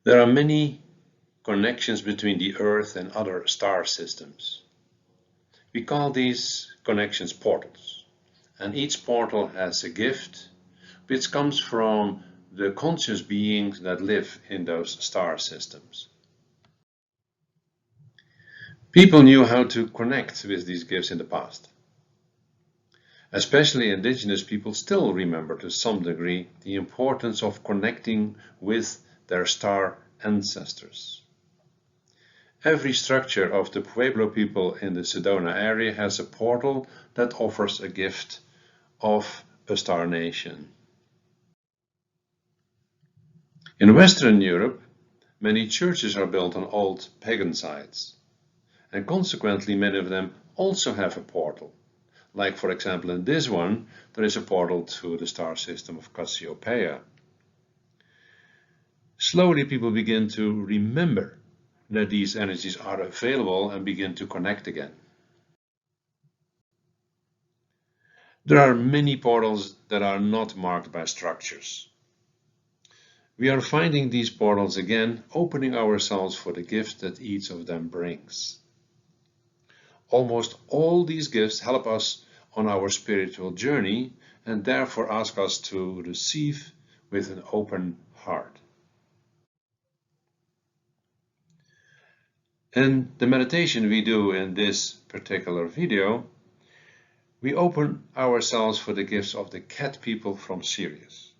There are many connections between the Earth and other star systems. We call these connections portals, and each portal has a gift which comes from the conscious beings that live in those star systems. People knew how to connect with these gifts in the past. Especially indigenous people still remember to some degree the importance of connecting with their star ancestors. Every structure of the Pueblo people in the Sedona area has a portal that offers a gift of a star nation. In Western Europe, many churches are built on old pagan sites, and consequently many of them also have a portal. Like, for example, in this one, there is a portal to the star system of Cassiopeia. Slowly people begin to remember that these energies are available and begin to connect again. There are many portals that are not marked by structures. We are finding these portals again, opening ourselves for the gift that each of them brings. Almost all these gifts help us on our spiritual journey and therefore ask us to receive with an open heart. In the meditation we do in this particular video, we open ourselves for the gifts of the cat people from Sirius.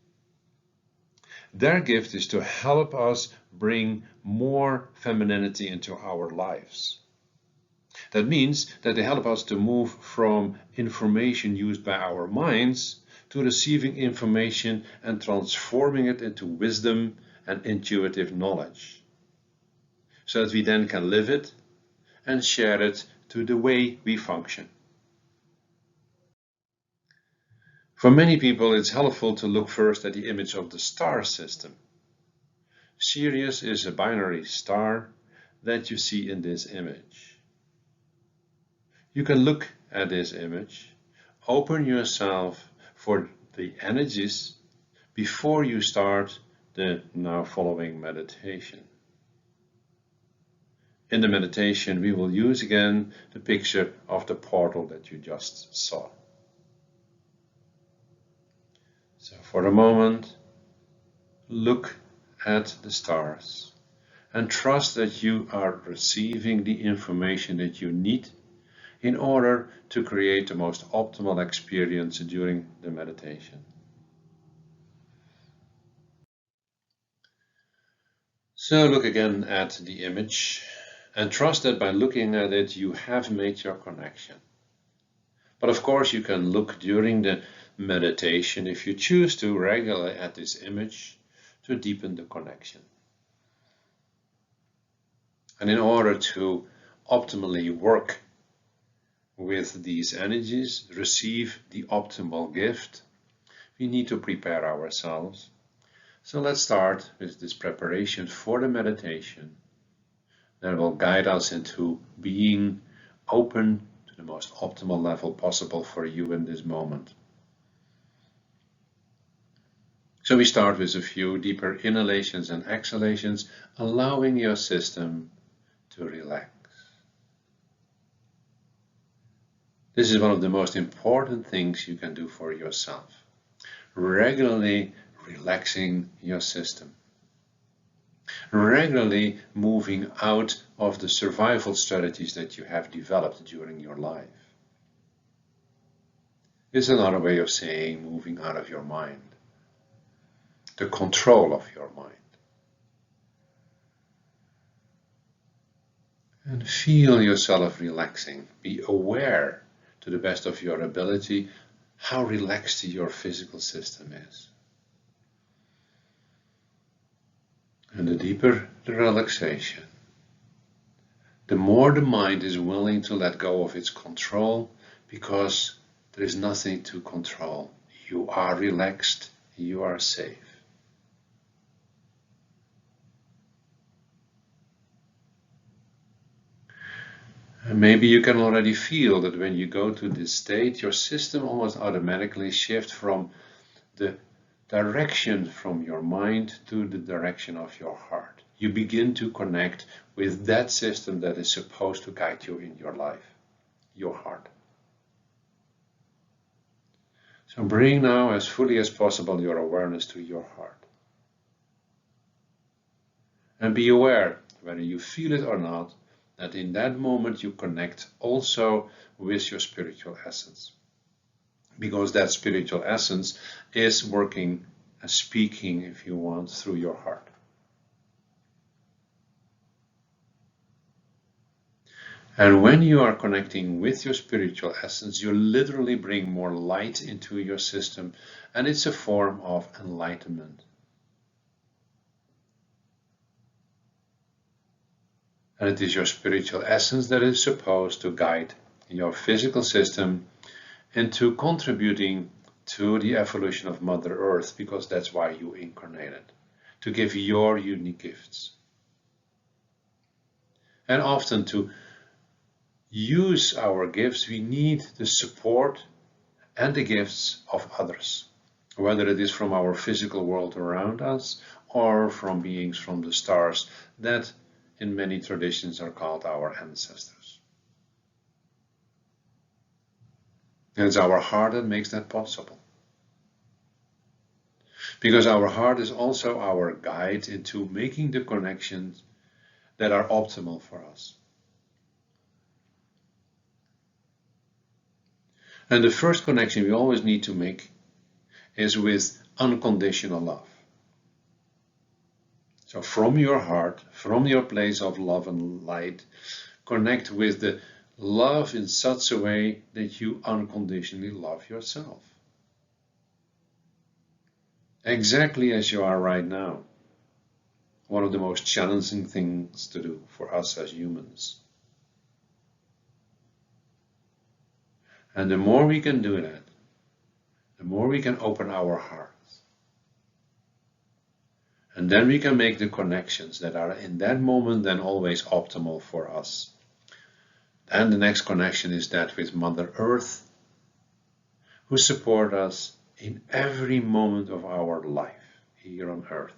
Their gift is to help us bring more femininity into our lives. That means that they help us to move from information used by our minds to receiving information and transforming it into wisdom and intuitive knowledge, so that we then can live it and share it to the way we function. For many people, it's helpful to look first at the image of the star system. Sirius is a binary star that you see in this image. You can look at this image, open yourself for the energies before you start the now following meditation. In the meditation, we will use again the picture of the portal that you just saw. So for a moment, look at the stars and trust that you are receiving the information that you need in order to create the most optimal experience during the meditation. So look again at the image and trust that by looking at it you have made your connection. But of course you can look during the meditation if you choose to regularly at this image to deepen the connection. And in order to optimally work with these energies, receive the optimal gift, we need to prepare ourselves. So let's start with this preparation for the meditation that will guide us into being open to the most optimal level possible for you in this moment. So we start with a few deeper inhalations and exhalations, allowing your system to relax. This is one of the most important things you can do for yourself. Regularly relaxing your system. Regularly moving out of the survival strategies that you have developed during your life. It's another way of saying moving out of your mind. The control of your mind. And feel yourself relaxing. Be aware to the best of your ability how relaxed your physical system is. And the deeper the relaxation, the more the mind is willing to let go of its control, because there is nothing to control. You are relaxed, you are safe. And maybe you can already feel that when you go to this state, your system almost automatically shifts from the direction from your mind to the direction of your heart. you begin to connect with that system that is supposed to guide you in your life, your heart. So bring now as fully as possible your awareness to your heart. And be aware, whether you feel it or not, that in that moment you connect also with your spiritual essence. Because that spiritual essence is working and speaking, if you want, through your heart. And when you are connecting with your spiritual essence, you literally bring more light into your system, and it's a form of enlightenment. And it is your spiritual essence that is supposed to guide your physical system into contributing to the evolution of Mother Earth, because that's why you incarnated, to give your unique gifts. And often to use our gifts, we need the support and the gifts of others, whether it is from our physical world around us or from beings from the stars that in many traditions are called our ancestors. And it's our heart that makes that possible. Because our heart is also our guide into making the connections that are optimal for us. And the first connection we always need to make is with unconditional love. So from your heart, from your place of love and light, connect with the love in such a way that you unconditionally love yourself. Exactly as you are right now. One of the most challenging things to do for us as humans. And the more we can do that, the more we can open our hearts. And then we can make the connections that are in that moment then always optimal for us. And the next connection is that with Mother Earth, who support us in every moment of our life here on Earth.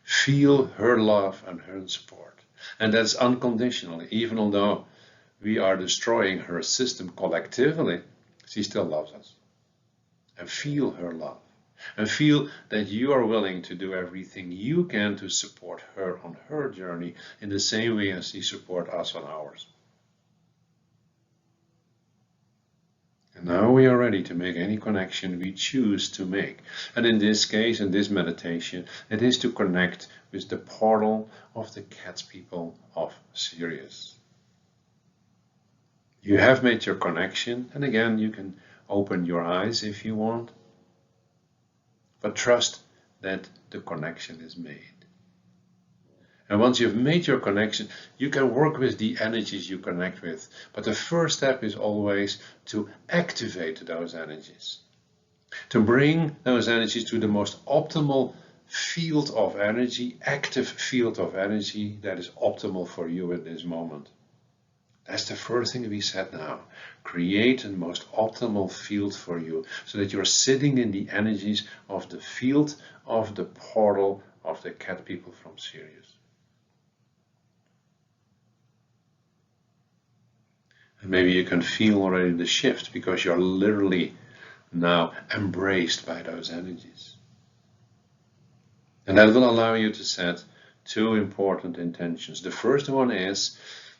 Feel her love and her support. And that's unconditional. Even although we are destroying her system collectively, she still loves us. And feel her love. And feel that you are willing to do everything you can to support her on her journey in the same way as she supports us on ours. And now we are ready to make any connection we choose to make. And in this case, in this meditation, it is to connect with the portal of the cat people of Sirius. You have made your connection, and again, you can open your eyes if you want, but trust that the connection is made. And once you've made your connection, you can work with the energies you connect with. But the first step is always to activate those energies. To bring those energies to the most optimal field of energy, active field of energy that is optimal for you in this moment. That's the first thing we said now. Create the most optimal field for you so that you're sitting in the energies of the field of the portal of the cat people from Sirius. And maybe you can feel already the shift because you're literally now embraced by those energies. And that will allow you to set two important intentions. The first one is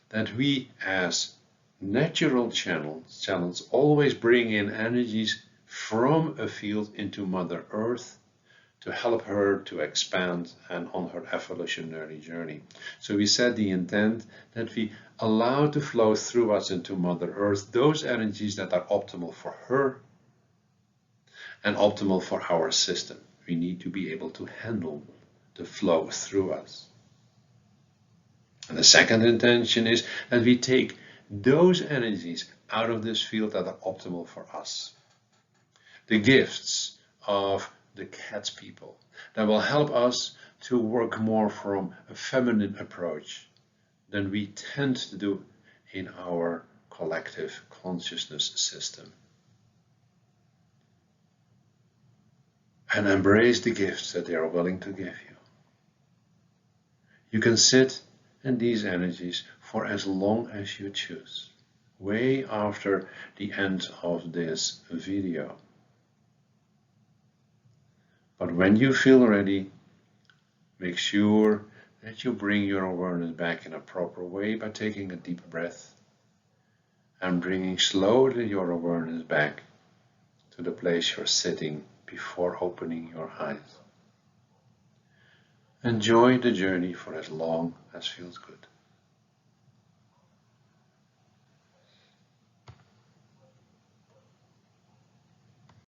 that we as natural channels always bring in energies from a field into Mother Earth to help her to expand and on her evolutionary journey. So we set the intent that we allow to flow through us into Mother Earth those energies that are optimal for her and optimal for our system. We need to be able to handle the flow through us. And the second intention is that we take those energies out of this field that are optimal for us. The gifts of the cat people that will help us to work more from a feminine approach than we tend to do in our collective consciousness system. and embrace the gifts that they are willing to give you. You can sit in these energies for as long as you choose, way after the end of this video. But when you feel ready, make sure that you bring your awareness back in a proper way by taking a deep breath and bringing slowly your awareness back to the place you're sitting before opening your eyes. Enjoy the journey for as long as feels good.